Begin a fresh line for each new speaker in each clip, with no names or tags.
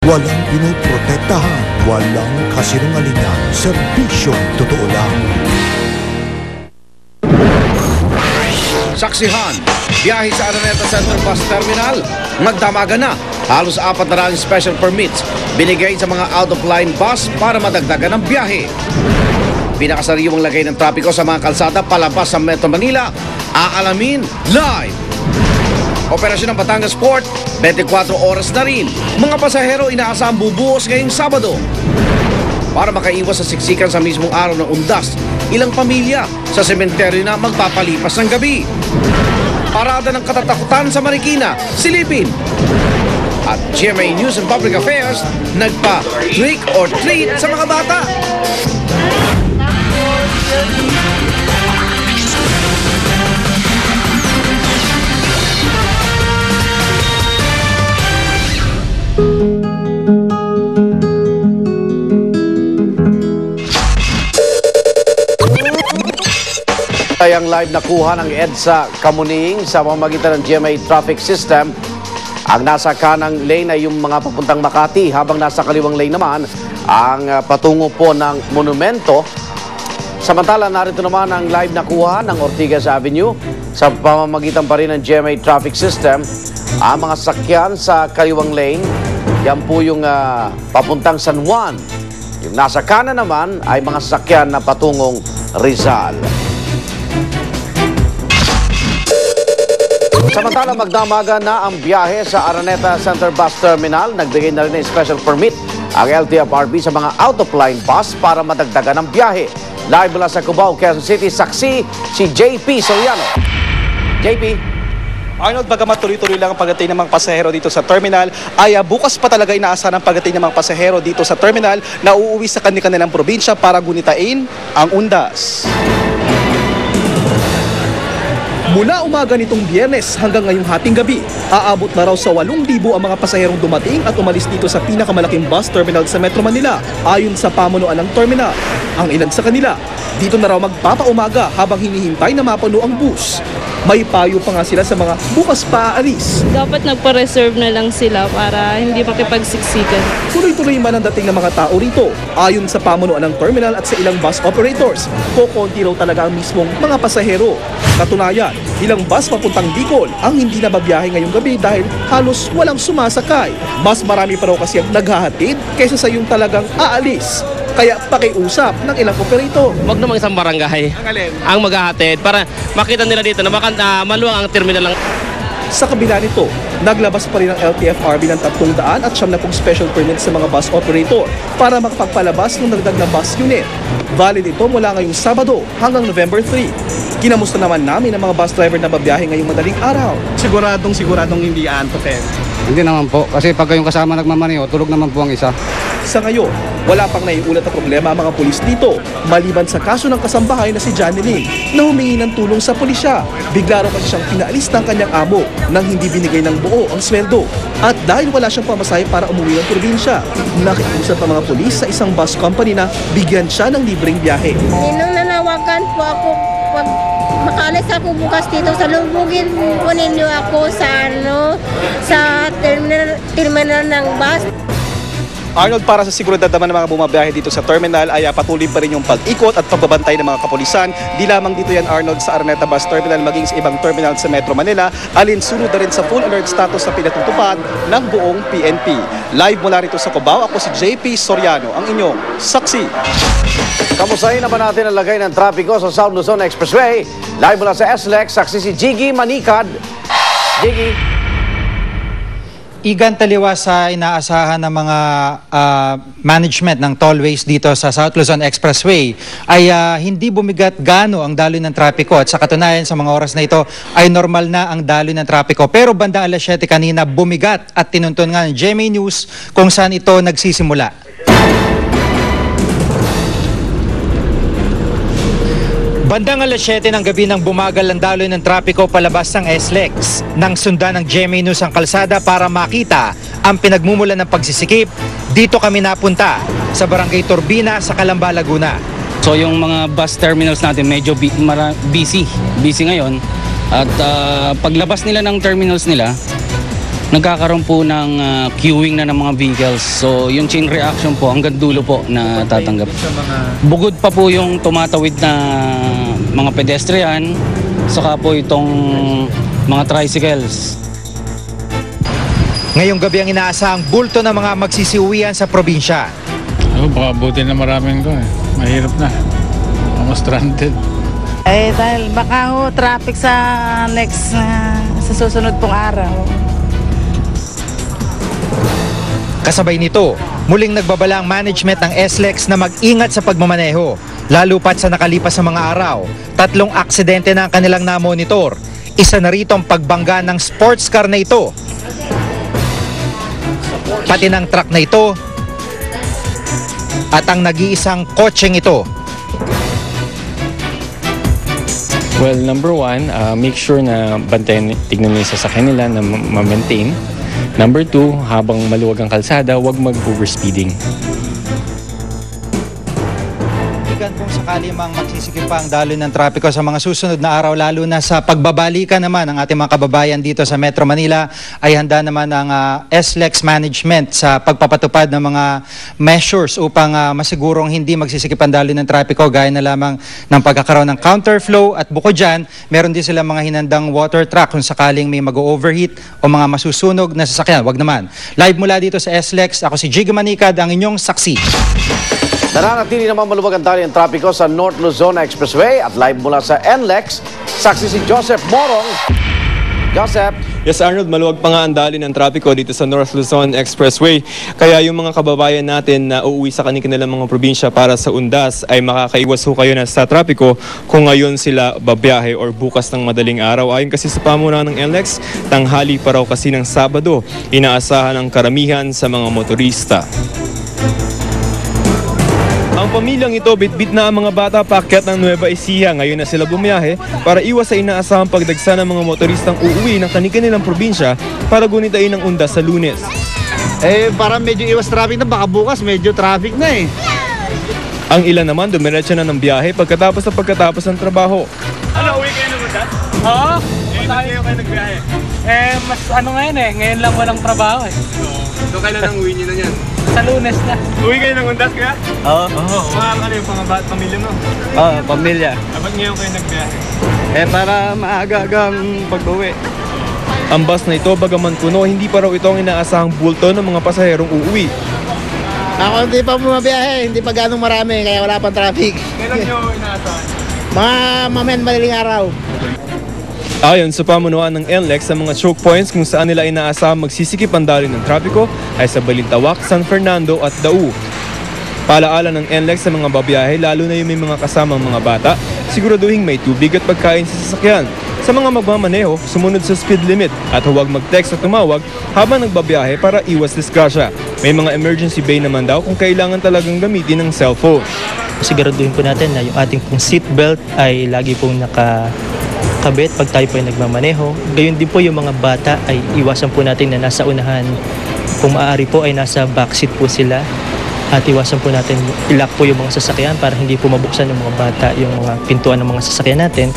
Walang pinoprotektahan, walang kasinungalingan, serbisyong totoo lang.
Saksihan, biyahe sa Araneta Center Bus Terminal, magdamaga na. Halos 400 special permits binigay sa mga out-of-line bus para madagdagan ang biyahe. Pinakasariwang lagay ng trapiko sa mga kalsada palabas sa Metro Manila, aalamin live. Operasyon ng Batangas Port, 24 oras na rin. Mga pasahero inaasahang bubuhos ngayong Sabado. Para makaiwas sa siksikan sa mismong araw ng undas, ilang pamilya sa sementeryo na magpapalipas ng gabi. Parada ng katatakutan sa Marikina, silipin. At GMA News and Public Affairs, nagpa-trick or treat sa mga bata. Ay ang live na kuha ng EDSA Kamuning sa pamamagitan ng GMA Traffic System. Ang nasa kanang lane ay yung mga papuntang Makati, habang nasa kaliwang lane naman ang patungo po ng Monumento. Samantala, narito naman ang live na kuha ng Ortigas Avenue sa pamamagitan pa rin ng GMA Traffic System. Ang mga sakyan sa kaliwang lane, yan po yung papuntang San Juan. Yung nasa kanan naman ay mga sakyan na patungong Rizal. Samantala, magdamaga na ang biyahe sa Araneta Center Bus Terminal. Nagbigay na rin ng special permit ang LTFRB sa mga out-of-line bus para madagdagan ang biyahe. Live mula sa Cubao, Quezon City, saksi si JP Soriano. JP.
Arnold, bagamat tuloy-tuloy lang ang pagdating ng mga pasahero dito sa terminal, ay bukas pa talaga inaasahan ang pagdating ng mga pasahero dito sa terminal na uuwi sa kanilang probinsya para gunitain ang undas. Mula umaga nitong Biyernes hanggang ngayong hating gabi, aabot na raw sa 8,000 ang mga pasaherong dumating at umalis dito sa pinakamalaking bus terminal sa Metro Manila ayon sa pamunuan ng terminal. Ang ilan sa kanila, dito na raw magpapaumaga habang hinihintay na mapuno ang bus. May payo pa nga sila sa mga bukas pa aalis.
Dapat nagpa-reserve na lang sila para hindi makipagsiksikan.
Tuloy-tuloy man ang dating ng mga tao rito. Ayon sa pamunuan ng terminal at sa ilang bus operators, kukunti raw talaga ang mismong mga pasahero. Katunayan, ilang bus papuntang Bicol ang hindi na babiyahe ngayong gabi dahil halos walang sumasakay. Mas marami pa raw kasi ang naghahatid kaysa sa yung talagang aalis. Kaya pakiusap ng ilang operator.
Wag namang isang barangay ang maghahatid para makita nila dito na maluwang ang terminal lang.
Sa kabila nito, naglabas pa rin ang LTFRB ng 300 at 70 special permits sa mga bus operator para makapagpalabas ng dagdag na bus unit. Valid ito mula ngayong Sabado hanggang November 3. Kinamusta naman namin ang mga bus driver na babiyahe ngayong madaling araw. Siguradong hindi aantokin.
Hindi naman po, kasi pag kayong kasama nagmamaneho, tulog naman po ang isa.
Sa ngayon, wala pang naiulat na problema ang mga pulis dito, maliban sa kaso ng kasambahay na si Johnny Ling na humingi ng tulong sa pulisya. Bigla raw kasi siyang pinaalis ng kanyang amo nang hindi binigay ng buo ang sweldo. At dahil wala siyang pamasahe para umuwi ng probinsya, nakiusap ang mga pulis sa isang bus company na bigyan siya ng libreng biyahe.
Nanawagan po ako pag makaalis ako bukas dito sa lubugin po ninyo ako sa terminal ng bus.
Arnold, para sa seguridad naman ng mga bumabiyahe dito sa terminal ay patuloy pa rin yung pag-ikot at pagbabantay ng mga kapulisan. Di lamang dito yan, Arnold, sa Araneta Bus Terminal maging sa ibang terminal sa Metro Manila, alinsunod na rin sa full alert status sa pinatutupad ng buong PNP. Live mula rito sa Cubao, ako si JP Soriano, ang inyong saksi.
Kamustahin naman natin ang lagay ng trapiko sa South Luzon Expressway. Live mula sa SLEX, saksi si Jiggy Manikad. Jiggy.
Igan taliwas sa inaasahan ng mga management ng tollways dito sa South Luzon Expressway ay hindi bumigat gaano ang daloy ng trapiko at sa katunayan sa mga oras na ito ay normal na ang daloy ng trapiko. Pero bandang alas 7 kanina bumigat at tinuntun nga ng GMA News kung saan ito nagsisimula. Bandang alas 7 ng gabi nang bumagal ang daloy ng trapiko palabas ng SLEX nang sundan ng GMA News ang kalsada para makita ang pinagmumulan ng pagsisikip. Dito kami napunta sa Barangay Turbina sa Calamba, Laguna.
So yung mga bus terminals natin medyo busy ngayon at paglabas nila ng terminals nila
nagkakaroon po ng queuing na ng mga vehicles. So yung chain reaction po hanggang dulo po na tatanggap. Bugod pa po yung tumatawid na mga pedestrian, saka po itong mga tricycles.
Ngayong gabi ang inaasahang bulto ng mga magsisiuwian sa probinsya.
Baka buti na maraming ko eh. Mahirap na. Mga stranded.
Dahil baka traffic sa sa susunod pong araw.
Kasabay nito, muling nagbabala ang management ng SLEX na mag-ingat sa pagmamaneho. Lalo pat sa nakalipas na mga araw, 3 aksidente na ang kanilang namonitor. Isa na rito ang pagbangga ng sports car na ito. Pati ng truck na ito at ang nag-iisang kotseng ito.
Well, number one, make sure na bantayan, tignan niyo yung sasakyan nila na ma-maintain. Number two, habang maluwag ang kalsada, huwag mag-overspeeding.
Kung sakali mang magsisikip pa ang daloy ng trapiko sa mga susunod na araw, lalo na sa pagbabalikan naman ng ating mga kababayan dito sa Metro Manila, ay handa naman ang SLEX management sa pagpapatupad ng mga measures upang masigurong hindi magsisikip ang daloy ng trapiko, gaya na lamang ng pagkakaroon ng counterflow, at bukod dyan, meron din sila mga hinandang water truck kung sakaling may mag-overheat o mga masusunog na sasakyan. Wag naman. Live mula dito sa SLEX, ako si Jiggy Manicad, ang inyong saksi.
Nananatili naman maluwag ang daloy ng trapiko sa North Luzon Expressway at live mula sa NLEX, saksi si Joseph Morong. Joseph.
Yes, Arnold, maluwag pa nga ang daloy ng trapiko dito sa North Luzon Expressway. Kaya yung mga kababayan natin na uuwi sa kanilang mga probinsya para sa undas ay makakaiwas ho kayo na sa trapiko kung ngayon sila babiyahe or bukas ng madaling araw. Ayon kasi sa pamunuan ng NLEX, tanghali pa raw kasi ng Sabado, inaasahan ang karamihan sa mga motorista. Ang pamilyang ito, bitbit na ang mga bata paakyat ng Nueva Ecija. Ngayon na sila bumiyahe para iwas sa inaasahang pagdagsa ng mga motoristang uuwi ng kanilang probinsya para gunitain ang undas sa Lunes.
Parang medyo iwas traffic na, baka bukas medyo traffic na eh.
Ang ilan naman dumiretso na ng biyahe pagkatapos ng trabaho.
Ano, uwi kayo ng undas? Oo. Tayo kayo nagbiyahe. Mas ngayon ngayon lang walang trabaho eh.
So kailan ang uwi niyo na yan?
Sa Lunes na.
Uwi kayo ng undas kaya?
Oo.
Ano yung pamilya mo?
Oo, pamilya.
Ba't ngayon kayo nagbiyahe?
Para maaga-agang pag-uwi.
Ang bus na ito, bagaman puno, hindi pa raw ito ang inaasahang bulto ng mga pasaherong uuwi.
Ako hindi pa bumabiyahe, hindi pa ganong marami, kaya wala pang traffic.
Kailan nyo inaasahan?
Mga madaling araw.
Ayon sa pamunuan ng NLEX, sa mga choke points kung saan nila inaasahang magsisikip ang daloy ng trapiko ay sa Balintawak, San Fernando at Dau. Paalaala ng NLEX sa mga babiyahe, lalo na yung may mga kasamang mga bata, siguraduhin may tubig at pagkain sa sasakyan. Sa mga magmamaneho, sumunod sa speed limit at huwag mag-text at tumawag habang nagbabiyahe para iwas disgrasya. May mga emergency bay naman daw kung kailangan talagang gamitin ng cellphone.
Siguraduhin po natin na yung ating pong seatbelt ay lagi pong nakakabit pag tayo po ay nagmamaneho. Gayon din po yung mga bata ay iwasan po natin na nasa unahan. Kung maaari po ay nasa backseat po sila. At iwasan po natin i-lock po yung mga sasakyan para hindi po mabuksan ng mga bata yung mga pintuan ng mga sasakyan natin.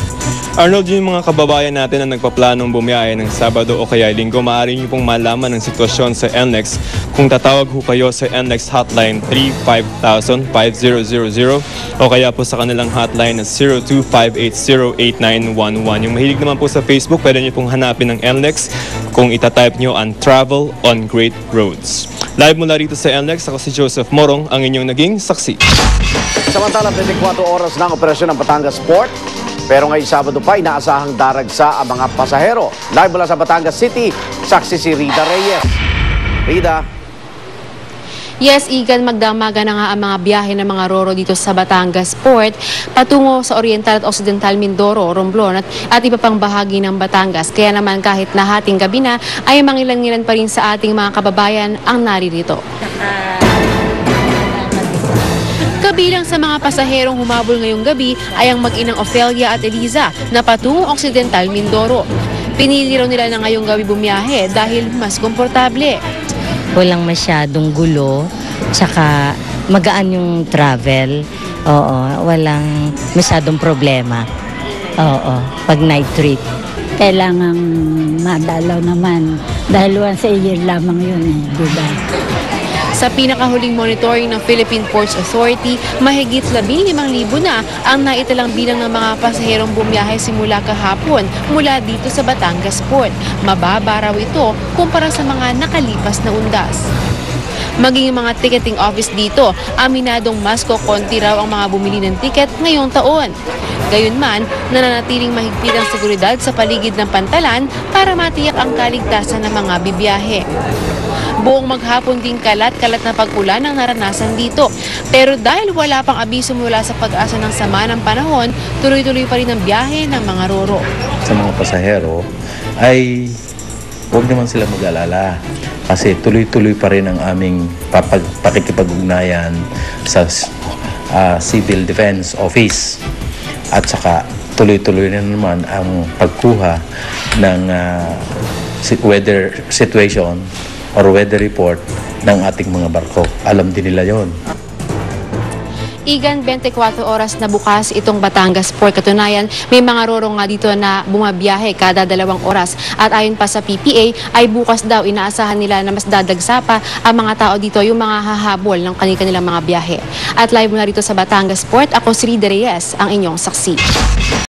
Arnold, yung mga kababayan natin na nagpaplanong bumiyahe ng Sabado o kaya Linggo, maaari niyo pong malaman ang sitwasyon sa NLEX kung tatawag ho kayo sa NLEX hotline 3505000 o kaya po sa kanilang hotline na 0258089111. Yung mahilig naman po sa Facebook, pwede niyo pong hanapin ng NLEX kung itatype niyo ang Travel on Great Roads. Live mula rito sa NLEX, ako si Joseph Morong, ang inyong naging saksi.
Samantala, 24 oras na ang operasyon ng Batangas Port. Pero ngayong Sabado pa, inaasahang daragsa ang mga pasahero. Live mula sa Batangas City, saksi si Rida Reyes. Rida.
Yes, Igan, magdamaga na nga ang mga biyahe ng mga roro dito sa Batangas Port patungo sa Oriental at Occidental Mindoro, Romblon at iba pang bahagi ng Batangas. Kaya naman kahit nahating gabi na ay mangilan-ngilan pa rin sa ating mga kababayan ang naririto. Kabilang sa mga pasaherong humabol ngayong gabi ay ang mag-inang Ofelia at Eliza na patungong Occidental Mindoro. Pinili raw nila na ngayong gabi bumiyahe dahil mas komportable.
Walang masyadong gulo, tsaka magaan yung travel. Oo, walang masyadong problema. Oo, pag night trip.
Kailangang madalaw naman Dahil once a year lamang yun eh, di ba?
Sa pinakahuling monitoring ng Philippine Ports Authority, mahigit 15,000 na ang naitalang bilang ng mga pasaherong bumiyahe simula kahapon mula dito sa Batangas Port. Mababa raw ito kumpara sa mga nakalipas na undas. Maging mga ticketing office dito, aminadong mas kokonti raw ang mga bumili ng tiket ngayong taon. Gayunman, nananatiling mahigpit ang seguridad sa paligid ng pantalan para matiyak ang kaligtasan ng mga bibiyahe. Buong maghapon din kalat-kalat na pag-ulan ang naranasan dito. Pero dahil wala pang abiso mula sa pag-asa ng sama ng panahon, tuloy-tuloy pa rin ang biyahe ng mga roro.
Sa mga pasahero ay huwag naman sila mag-alala kasi tuloy-tuloy pa rin ang aming pakikipag-ugnayan sa Civil Defense Office at saka tuloy-tuloy na naman ang pagkuha ng weather situation or weather report ng ating mga barko. Alam din nila yon.
Igan, 24 oras na bukas itong Batangas Port. Katunayan, may mga roro nga dito na bumabiyahe kada 2 oras. At ayon pa sa PPA, ay bukas daw inaasahan nila na mas dadagsa pa ang mga tao dito, yung mga hahabol ng kanilang mga biyahe. At live mula rito sa Batangas Port, ako si Rida Reyes, ang inyong saksi.